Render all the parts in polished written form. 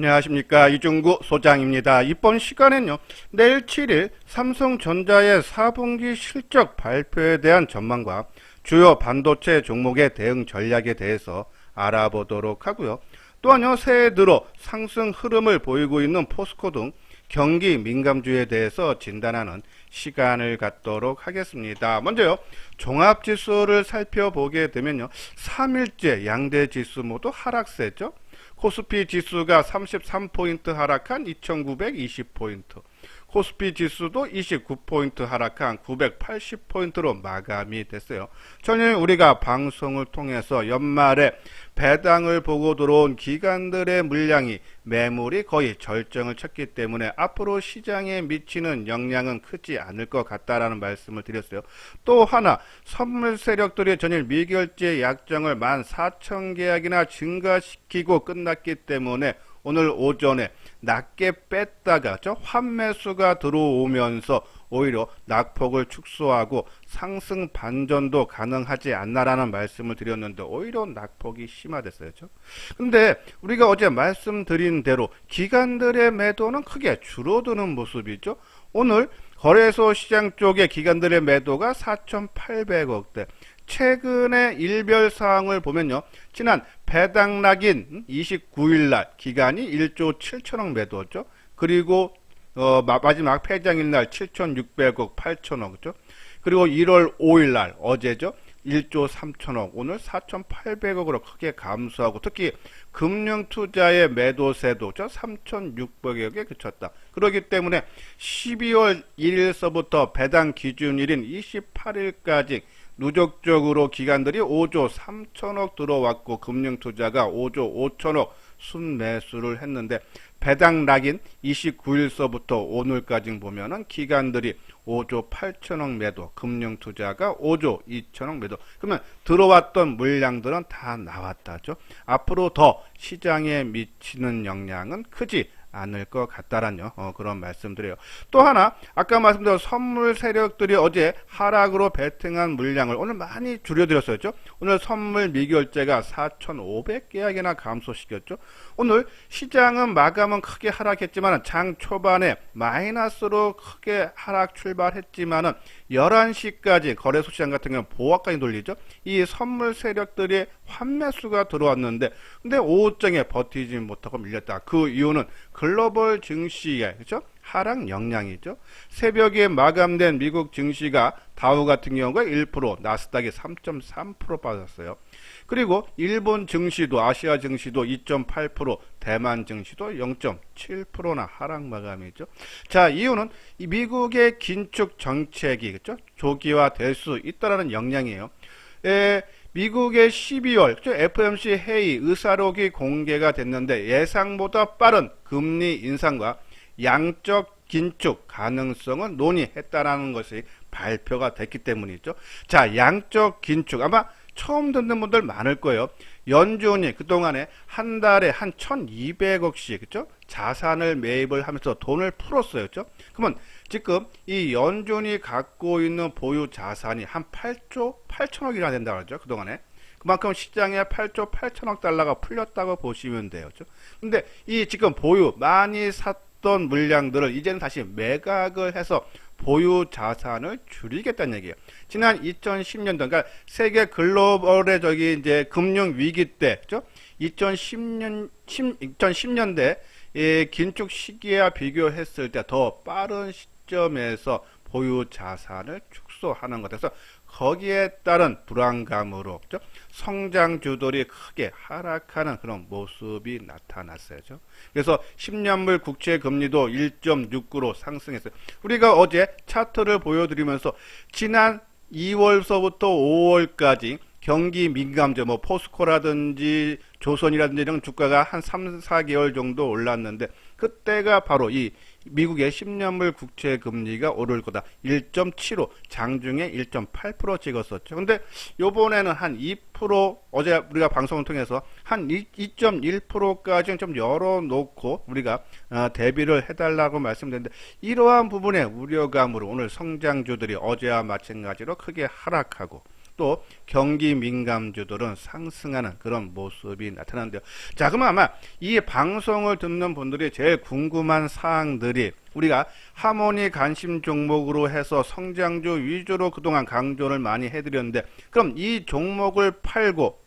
안녕하십니까, 이중구 소장입니다. 이번 시간엔요, 내일 7일 삼성전자의 4분기 실적 발표에 대한 전망과 주요 반도체 종목의 대응 전략에 대해서 알아보도록 하고요. 또한요, 새해 들어 상승 흐름을 보이고 있는 포스코 등 경기 민감주에 대해서 진단하는 시간을 갖도록 하겠습니다. 먼저요, 종합지수를 살펴보게 되면요, 3일째 양대 지수 모두 하락세죠. 코스피 지수가 33포인트 하락한 2920포인트, 코스피 지수도 29포인트 하락한 980포인트로 마감이 됐어요. 전일 우리가 방송을 통해서 연말에 배당을 보고 들어온 기관들의 물량이 매물이 거의 절정을 쳤기 때문에 앞으로 시장에 미치는 영향은 크지 않을 것 같다라는 말씀을 드렸어요. 또 하나, 선물 세력들이 전일 미결제 약정을 14,000계약이나 증가시키고 끝났기 때문에 오늘 오전에 낮게 뺐다가 환매수가 들어오면서 오히려 낙폭을 축소하고 상승 반전도 가능하지 않나라는 말씀을 드렸는데 오히려 낙폭이 심화됐어요. 근데 우리가 어제 말씀드린 대로 기관들의 매도는 크게 줄어드는 모습이죠. 오늘 거래소 시장 쪽에 기관들의 매도가 4,800억대. 최근의 일별 사항을 보면요, 지난 배당 낙인 29일날 기간이 1조 7천억 매도죠. 그리고 마지막 폐장일날 7,600억 8천억죠. 그리고 1월 5일날 어제죠, 1조 3천억, 오늘 4,800억으로 크게 감소하고 특히 금융투자의 매도세도 3,600억에 그쳤다. 그렇기 때문에 12월 1일서부터 배당 기준일인 28일까지 누적적으로 기관들이 5조 3천억 들어왔고 금융투자가 5조 5천억 순매수를 했는데 배당 낙인 29일서부터 오늘까지 보면은 기관들이 5조 8천억 매도, 금융투자가 5조 2천억 매도. 그러면 들어왔던 물량들은 다 나왔다죠. 앞으로 더 시장에 미치는 영향은 크지 않을 것 같다라는 그런 말씀드려요. 또 하나, 아까 말씀드린 선물 세력들이 어제 하락으로 베팅한 물량을 오늘 많이 줄여드렸었죠. 오늘 선물 미결제가 4,500계약이나 감소시켰죠. 오늘 시장은 마감은 크게 하락했지만 장 초반에 마이너스로 크게 하락 출발했지만은 11시까지 거래소 시장 같은 경우는 보합까지 돌리죠. 이 선물 세력들이 환매수가 들어왔는데 근데 오후장에 버티지 못하고 밀렸다. 그 이유는 글로벌 증시의 하락 영향이죠. 새벽에 마감된 미국 증시가 다우 같은 경우가 1%, 나스닥이 3.3% 빠졌어요. 그리고 일본 증시도, 아시아 증시도 2.8%, 대만 증시도 0.7%나 하락 마감이죠. 자, 이유는 이 미국의 긴축 정책이 조기화될 수 있다라는 영향이에요. 미국의 12월 FOMC 회의 의사록이 공개가 됐는데 예상보다 빠른 금리 인상과 양적 긴축 가능성을 논의했다라는 것이 발표가 됐기 때문이죠. 자, 양적 긴축 아마 처음 듣는 분들 많을 거예요. 연준이 그동안에 한 달에 한 1,200억씩 자산을 매입을 하면서 돈을 풀었어요. 그러면 지금 이 연준이 갖고 있는 보유 자산이 한 8조 8천억이나 된다고 하죠. 그동안에. 그만큼 시장에 8조 8천억 달러가 풀렸다고 보시면 돼요. 근데 이 지금 보유 많이 샀던 물량들을 이제는 다시 매각을 해서 보유 자산을 줄이겠다는 얘기예요. 지난 2010년도, 그러니까 세계 글로벌의 이제 금융 위기 때, 2010년대 긴축 시기와 비교했을 때 더 빠른 시점에서 보유 자산을 축소하는 것에서 거기에 따른 불안감으로 성장주들이 크게 하락하는 그런 모습이 나타났어요. 그래서 10년물 국채 금리도 1.69로 상승했어요. 우리가 어제 차트를 보여드리면서 지난 2월서부터 5월까지 경기 민감주, 포스코라든지 조선이라든지 이런 주가가 한 3, 4개월 정도 올랐는데 그때가 바로 이 미국의 10년물 국채 금리가 오를 거다. 1.75, 장중에 1.8% 찍었었죠. 근데 요번에는 한 2%, 어제 우리가 방송을 통해서 한 2.1%까지 좀 열어놓고 우리가 대비를 해달라고 말씀드렸는데 이러한 부분의 우려감으로 오늘 성장주들이 어제와 마찬가지로 크게 하락하고 또 경기 민감주들은 상승하는 그런 모습이 나타나는데요. 자, 그러면 아마 이 방송을 듣는 분들이 제일 궁금한 사항들이 우리가 하모니 관심 종목으로 해서 성장주 위주로 그동안 강조를 많이 해드렸는데, 그럼 이 종목을 팔고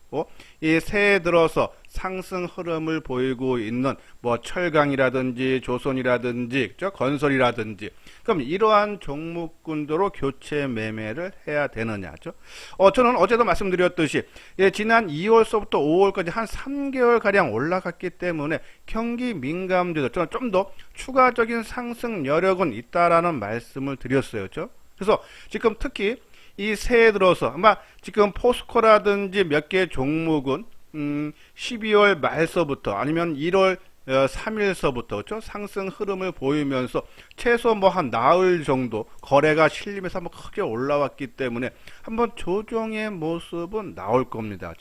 이 새해 들어서 상승 흐름을 보이고 있는 뭐 철강이라든지 조선이라든지 건설이라든지, 그럼 이러한 종목군도로 교체 매매를 해야 되느냐죠. 저는 어제도 말씀드렸듯이 지난 2월서부터 5월까지 한 3개월 가량 올라갔기 때문에 경기 민감주들 저는 좀 더 추가적인 상승 여력은 있다라는 말씀을 드렸어요. 그래서 지금 특히 이 새해 들어서 아마 지금 포스코라든지 몇 개 종목은 12월 말서부터 아니면 1월 3일서부터 상승 흐름을 보이면서 최소 뭐 한 나흘 정도 거래가 실리면서 한번 크게 올라왔기 때문에 한번 조정의 모습은 나올 겁니다.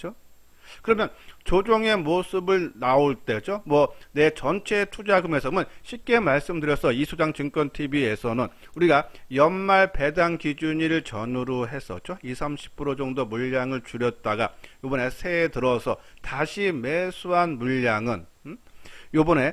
그러면 조정의 모습을 나올 때죠. 뭐 내 전체 투자금에서 쉽게 말씀드려서 이수장 증권 TV에서는 우리가 연말 배당 기준일을 전후로 해서죠. 20-30% 정도 물량을 줄였다가 이번에 새해 들어서 다시 매수한 물량은 요번에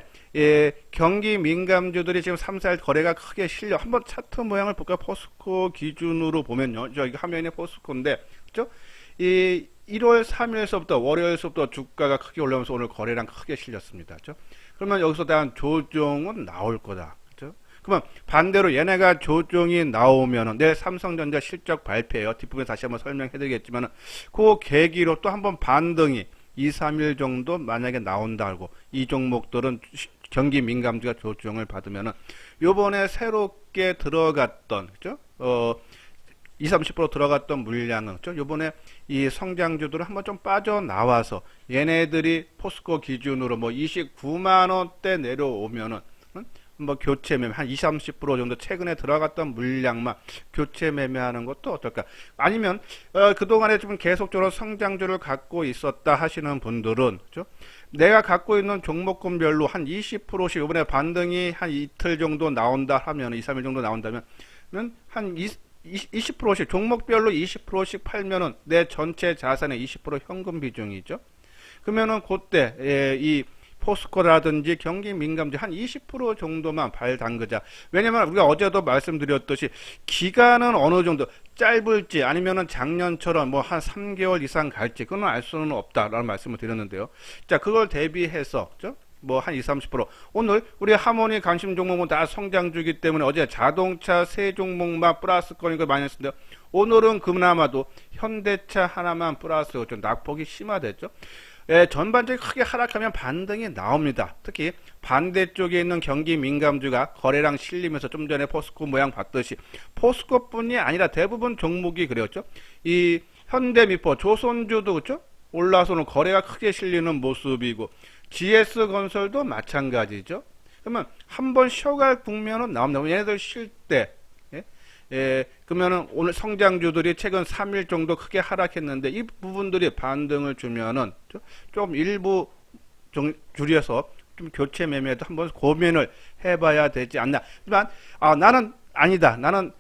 경기 민감주들이 지금 3-4일 거래가 크게 실려 한번 차트 모양을 볼까요? 포스코 기준으로 보면요. 저기 화면에 포스코인데 그죠? 이 1월 3일서부터 월요일서부터 주가가 크게 올라오면서 오늘 거래량 크게 실렸습니다. 그죠? 그러면 여기서 대한 조정은 나올 거다. 그죠? 그러면 반대로 얘네가 조정이 나오면은 내일 삼성전자 실적 발표예요. 뒷부분에 다시 한번 설명해 드리겠지만은 그 계기로 또 한번 반등이 2-3일 정도 만약에 나온다고 이 종목들은 경기 민감주가 조정을 받으면은 요번에 새롭게 들어갔던 그죠? 20-30% 들어갔던 물량은 요번에 이 성장주들은 한번 좀 빠져나와서 얘네들이 포스코 기준으로 뭐 29만원대 내려오면은 뭐 교체 매매 한 20-30% 정도 최근에 들어갔던 물량만 교체 매매하는 것도 어떨까? 아니면 그동안에 좀 계속적으로 성장주를 갖고 있었다 하시는 분들은 그죠? 내가 갖고 있는 종목군별로 한 20%씩 이번에 반등이 한 이틀 정도 나온다 하면 2-3일 정도 나온다면 한 20%씩 종목별로 20%씩 팔면은 내 전체 자산의 20% 현금 비중이죠. 그러면은 그때 이 포스코라든지 경기 민감주 한 20% 정도만 발 담그자. 왜냐면 우리가 어제도 말씀드렸듯이 기간은 어느 정도 짧을지 아니면은 작년처럼 뭐 한 3개월 이상 갈지 그건 알 수는 없다라는 말씀을 드렸는데요. 자, 그걸 대비해서 뭐 한 20-30% 오늘 우리 하모니 관심 종목은 다 성장주기 때문에 어제 자동차 세 종목만 플러스 거니까 많이 했는데 오늘은 그나마도 현대차 하나만 플러스 좀 낙폭이 심화됐죠. 전반적으로 크게 하락하면 반등이 나옵니다. 특히 반대쪽에 있는 경기 민감주가 거래량 실리면서 좀 전에 포스코 모양 봤듯이 포스코뿐이 아니라 대부분 종목이 그랬죠. 이 현대미포, 조선주도 그렇죠. 올라서는 거래가 크게 실리는 모습이고 GS건설도 마찬가지죠. 그러면 한번 쉬어갈 국면은 나옵니다. 얘네들 쉴 때 그러면은 오늘 성장주들이 최근 3일 정도 크게 하락했는데 이 부분들이 반등을 주면은 좀 일부 줄여서 좀 교체 매매도 한번 고민을 해봐야 되지 않나. 하지만 나는 아니다. 나는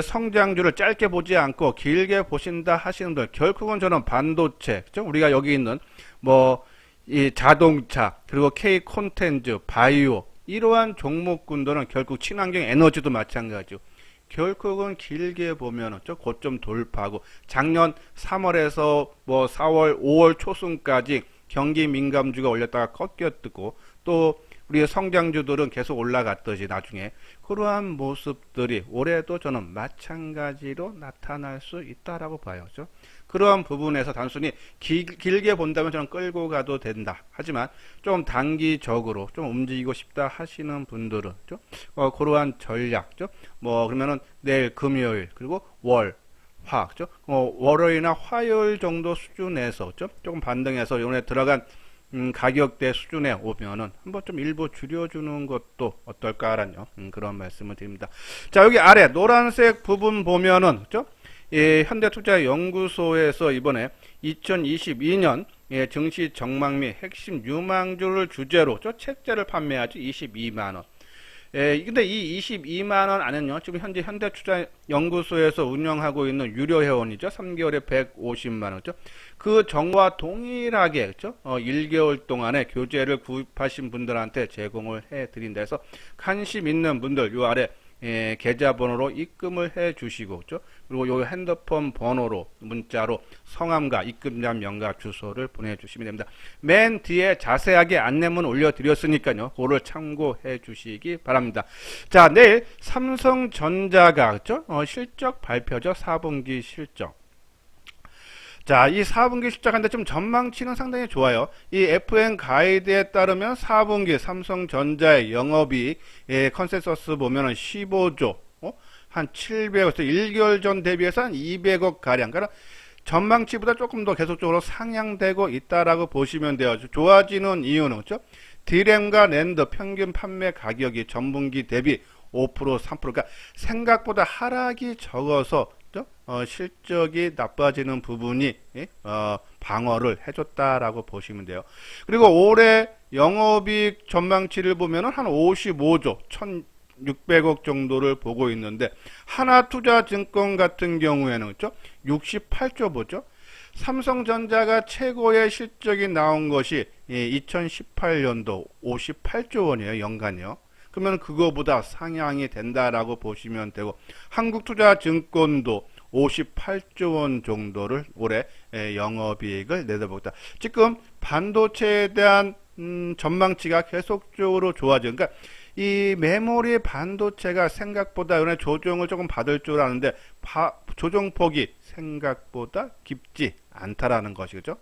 성장주를 짧게 보지 않고 길게 보신다 하시는 분들 결국은 저는 반도체, 그죠? 우리가 여기 있는 뭐 이 자동차 그리고 K 콘텐츠, 바이오 이러한 종목군들은 결국 친환경 에너지도 마찬가지고 결국은 길게 보면은 고점 돌파하고 작년 3월에서 뭐 4월, 5월 초순까지 경기 민감주가 올렸다가 꺾여뜨고 또 우리 성장주들은 계속 올라갔듯이 나중에 그러한 모습들이 올해도 저는 마찬가지로 나타날 수 있다라고 봐요. 그러한 부분에서 단순히 길게 본다면 저는 끌고 가도 된다. 하지만 좀 단기적으로 좀 움직이고 싶다 하시는 분들은 그러한 전략, 뭐 그러면은 내일 금요일 그리고 월, 화, 월요일이나 화요일 정도 수준에서 조금 반등해서 요번에 들어간 가격대 수준에 오면은 한번 좀 일부 줄여주는 것도 어떨까라는 그런 말씀을 드립니다. 자, 여기 아래 노란색 부분 보면은 현대투자연구소에서 이번에 2022년 증시 전망 및 핵심 유망주를 주제로 책자를 판매하죠. 22만원. 근데 이 22만 원 안은요, 지금 현재 현대투자연구소에서 운영하고 있는 유료 회원이죠. 3개월에 150만 원죠. 그 정보와 동일하게, 그죠? 1개월 동안에 교재를 구입하신 분들한테 제공을 해 드린다 해서 관심 있는 분들 요 아래 계좌번호로 입금을 해 주시고, 그죠? 그리고 요 핸드폰 번호로 문자로 성함과 입금자 명과 주소를 보내주시면 됩니다. 맨 뒤에 자세하게 안내문 올려드렸으니까요. 그거를 참고해 주시기 바랍니다. 자, 내일 삼성전자가, 그죠? 실적 발표죠. 4분기 실적. 자, 이 4분기 실적한데 좀 전망치는 상당히 좋아요. 이 FN 가이드에 따르면 4분기 삼성전자의 영업이익 컨센서스 보면은 15조, 한 700억, 1개월 전 대비해서 한 200억 가량. 그러니까 전망치보다 조금 더 계속적으로 상향되고 있다라고 보시면 돼요. 좋아지는 이유는 그렇죠? 디램과 낸드 평균 판매 가격이 전분기 대비 5%, 3%. 그러니까 생각보다 하락이 적어서 실적이 나빠지는 부분이 방어를 해줬다라고 보시면 돼요. 그리고 올해 영업이익 전망치를 보면은 한 55조 1,600억 정도를 보고 있는데 하나투자증권 같은 경우에는 그렇죠? 68조 보죠. 삼성전자가 최고의 실적이 나온 것이 2018년도 58조 원이에요. 연간이요. 그러면 그거보다 상향이 된다라고 보시면 되고 한국투자증권도 58조 원 정도를 올해 영업이익을 내다보겠다. 지금 반도체에 대한 전망치가 계속적으로 좋아져. 그러니까 이 메모리 반도체가 생각보다 이번에 조정을 조금 받을 줄 아는데 조정폭이 생각보다 깊지 않다라는 것이죠.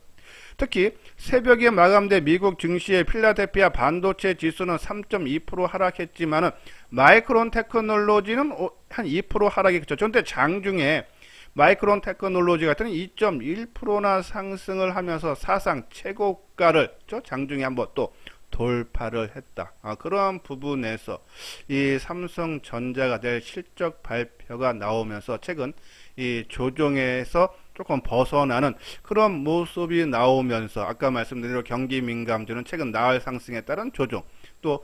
특히 새벽에 마감된 미국 증시의 필라델피아 반도체 지수는 3.2% 하락했지만은 마이크론 테크놀로지는 한 2% 하락했죠. 그런데 장중에 마이크론 테크놀로지 같은 2.1%나 상승을 하면서 사상 최고가를 장중에 한번 또 돌파를 했다. 그러한 부분에서 이 삼성전자가 될 실적 발표가 나오면서 최근 이 조정에서 조금 벗어나는 그런 모습이 나오면서 아까 말씀드린 대로 경기 민감주는 최근 나흘 상승에 따른 조정, 또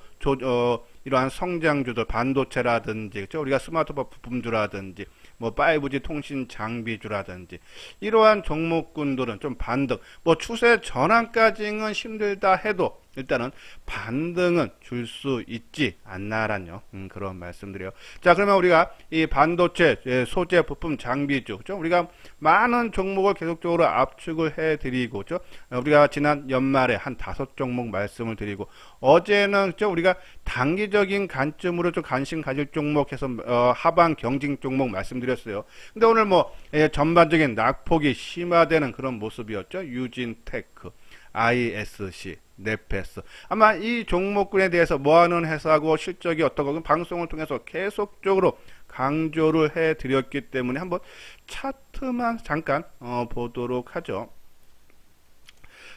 이러한 성장주들 반도체라든지 그렇죠? 우리가 스마트폰 부품주라든지 뭐 5G 통신 장비주라든지 이러한 종목군들은 좀 반등, 뭐 추세 전환까지는 힘들다 해도 일단은 반등은 줄 수 있지 않나라는 그런 말씀드려요. 자, 그러면 우리가 이 반도체 소재 부품 장비주, 그죠? 우리가 많은 종목을 계속적으로 압축을 해드리고, 그죠? 우리가 지난 연말에 한 5종목 말씀을 드리고, 어제는 그죠? 우리가 단기적인 관점으로 좀 관심 가질 종목해서 하방 경쟁 종목 말씀드렸어요. 근데 오늘 뭐 전반적인 낙폭이 심화되는 그런 모습이었죠. 유진테크, ISC, 네페스. 아마 이 종목군에 대해서 뭐하는 회사고 실적이 어떻고 방송을 통해서 계속적으로 강조를 해드렸기 때문에 한번 차트만 잠깐 보도록 하죠.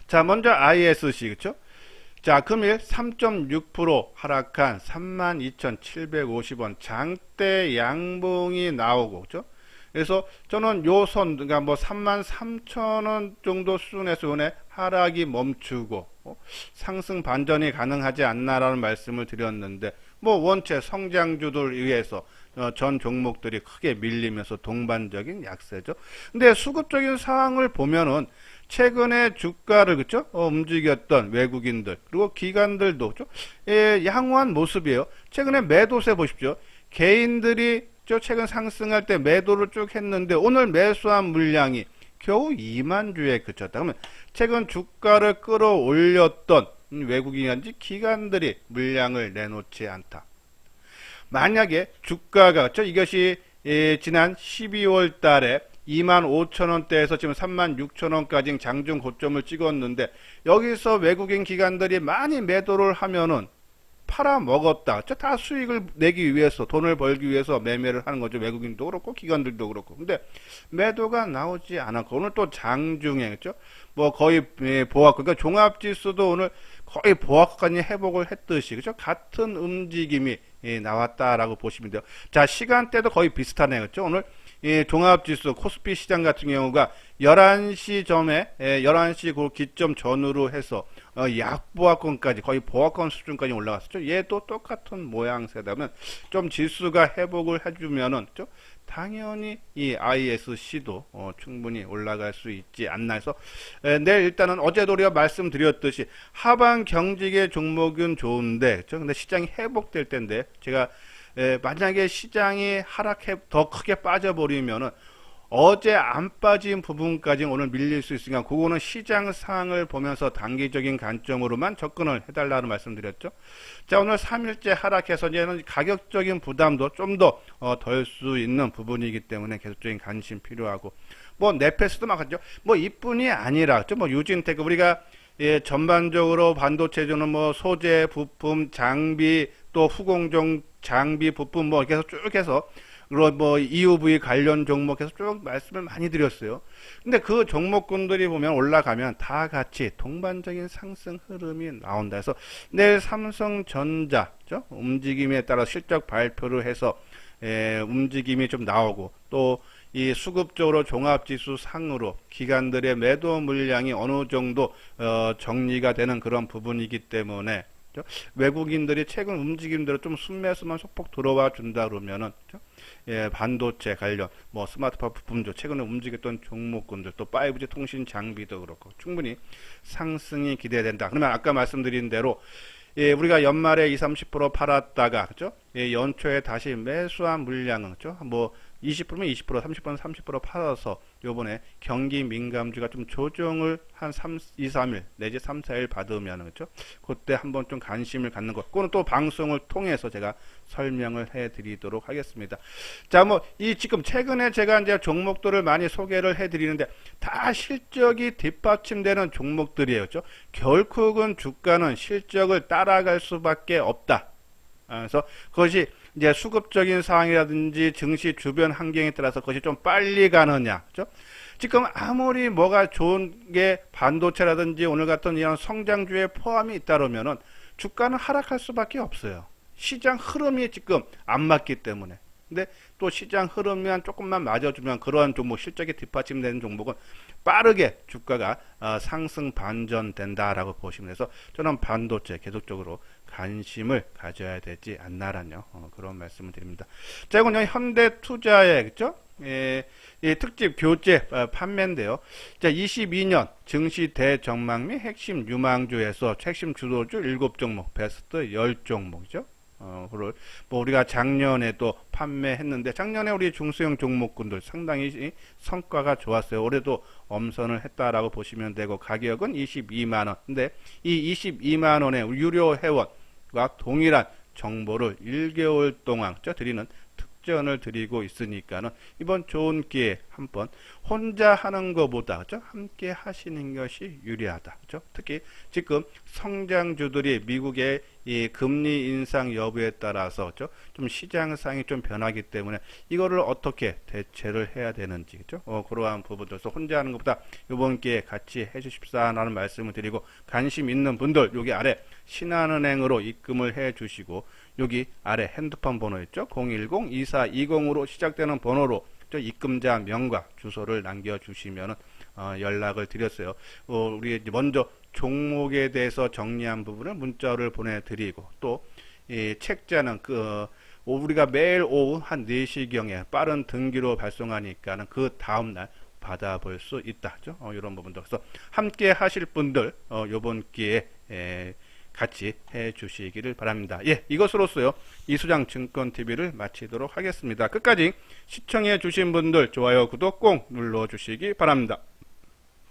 자, 먼저 ISC 그쵸? 자, 금일 3.6% 하락한 32,750원 장대 양봉이 나오고 그죠? 그래서 저는 요 선, 그러니까 뭐 33,000원 정도 수준에서 오늘 하락이 멈추고 상승 반전이 가능하지 않나라는 말씀을 드렸는데 뭐 원체 성장주들 의해서 전 종목들이 크게 밀리면서 동반적인 약세죠. 근데 수급적인 상황을 보면은 최근에 주가를 그쵸? 움직였던 외국인들 그리고 기관들도 그쵸? 양호한 모습이에요. 최근에 매도세 보십시오. 개인들이 최근 상승할 때 매도를 쭉 했는데 오늘 매수한 물량이 겨우 2만 주에 그쳤다. 그러면 최근 주가를 끌어올렸던 외국인인지 기관들이 물량을 내놓지 않다. 만약에 주가가 이것이 지난 12월 달에 25,000원대에서 지금 36,000원까지 장중 고점을 찍었는데 여기서 외국인 기관들이 많이 매도를 하면은 팔아먹었다. 다 수익을 내기 위해서 돈을 벌기 위해서 매매를 하는 거죠. 외국인도 그렇고 기관들도 그렇고. 근데 매도가 나오지 않았고 오늘 또 장중에 그렇죠? 뭐 거의 보합 그러니까 종합지수도 오늘 거의 보합까지 회복을 했듯이 그렇죠? 같은 움직임이 나왔다라고 보시면 돼요. 자, 시간대도 거의 비슷하네요. 그렇죠? 오늘 이 종합지수 코스피 시장 같은 경우가 11시 점에 11시 그 기점 전후로 해서 약보합권까지 거의 보합권 수준까지 올라갔었죠. 얘도 똑같은 모양새다면 좀 지수가 회복을 해주면은 당연히 이 ISC도 충분히 올라갈 수 있지 않나 해서 내일 일단은 어제도 우리가 말씀드렸듯이 하반 경직의 종목은 좋은데 근데 시장이 회복될 텐데 제가 만약에 시장이 하락해 더 크게 빠져버리면은 어제 안 빠진 부분까지 오늘 밀릴 수 있으니까 그거는 시장 상황을 보면서 단기적인 관점으로만 접근을 해달라는 말씀드렸죠. 자, 오늘 3일째 하락해서 이제는 가격적인 부담도 좀 더 덜 수 있는 부분이기 때문에 계속적인 관심 필요하고 뭐 네페스도 마찬가지죠. 뭐 이뿐이 아니라 뭐 유진테크 우리가 전반적으로 반도체주는 뭐 소재, 부품, 장비 또 후공정 장비 부품 뭐 계속 쭉 해서 그리고 뭐 EUV 관련 종목에서 쭉 말씀을 많이 드렸어요. 근데 그 종목군들이 보면 올라가면 다 같이 동반적인 상승 흐름이 나온다 해서 내일 삼성전자 움직임에 따라 실적 발표를 해서 움직임이 좀 나오고 또 이 수급적으로 종합지수 상으로 기관들의 매도 물량이 어느 정도 정리가 되는 그런 부분이기 때문에 외국인들이 최근 움직임대로 좀 순매수만 소폭 들어와 준다 그러면은 반도체 관련 뭐 스마트폰 부품도 최근에 움직였던 종목군들 또 5G 통신 장비도 그렇고 충분히 상승이 기대된다. 그러면 아까 말씀드린 대로 우리가 연말에 20-30% 팔았다가 연초에 다시 매수한 물량은 뭐 20%면 20%, 30%면 30% 팔아서 요번에 경기 민감주가 좀 조정을 한 2, 3일 내지 3, 4일 받으면 그때 한번 좀 관심을 갖는 것. 그거는 또 방송을 통해서 제가 설명을 해 드리도록 하겠습니다. 자, 뭐 이 지금 최근에 제가 이제 종목들을 많이 소개를 해 드리는데 다 실적이 뒷받침되는 종목들이에요. 결국은 주가는 실적을 따라갈 수밖에 없다. 그래서 그것이 이제 수급적인 상황이라든지 증시 주변 환경에 따라서 그것이 좀 빨리 가느냐, 지금 아무리 뭐가 좋은 게 반도체라든지 오늘 같은 이런 성장주에 포함이 있다면은 주가는 하락할 수밖에 없어요. 시장 흐름이 지금 안 맞기 때문에. 근데 또 시장 흐름만 조금만 맞아주면 그러한 종목 실적이 뒷받침되는 종목은 빠르게 주가가 상승 반전된다라고 보시면 돼서 저는 반도체 계속적으로 관심을 가져야 되지 않나라는 그런 말씀을 드립니다. 자, 이건 현대투자의 특집 교재 판매인데요. 자, 22년 증시 대전망 및 핵심 유망주에서 핵심 주도주 7종목, 베스트 10종목이죠. 그걸 뭐 우리가 작년에 또 판매했는데 작년에 우리 중소형 종목군들 상당히 성과가 좋았어요. 올해도 엄선을 했다라고 보시면 되고 가격은 22만원. 근데 이 22만원의 유료 회원과 동일한 정보를 1개월 동안 드리는 특전을 드리고 있으니까는 이번 좋은 기회에 한번 혼자 하는 것보다 함께 하시는 것이 유리하다. 특히 지금 성장주들이 미국의 이 금리 인상 여부에 따라서 좀 시장상이 좀 변하기 때문에 이거를 어떻게 대체를 해야 되는지 그러한 부분들서 혼자 하는 것보다 이번 기회에 같이 해주십사라는 말씀을 드리고 관심 있는 분들 여기 아래 신한은행으로 입금을 해 주시고 여기 아래 핸드폰 번호 있죠? 010-2420으로 시작되는 번호로 입금자 명과 주소를 남겨주시면 연락을 드렸어요. 우리 먼저 종목에 대해서 정리한 부분을 문자를 보내드리고 또 이 책자는 우리가 매일 오후 한 4시경에 빠른 등기로 발송하니까는 그 다음날 받아볼 수 있다. 이런 부분도 그래서 함께 하실 분들 요번 기회에 같이 해 주시기를 바랍니다. 이것으로서요 이수장 증권TV를 마치도록 하겠습니다. 끝까지 시청해 주신 분들 좋아요 구독 꼭 눌러 주시기 바랍니다.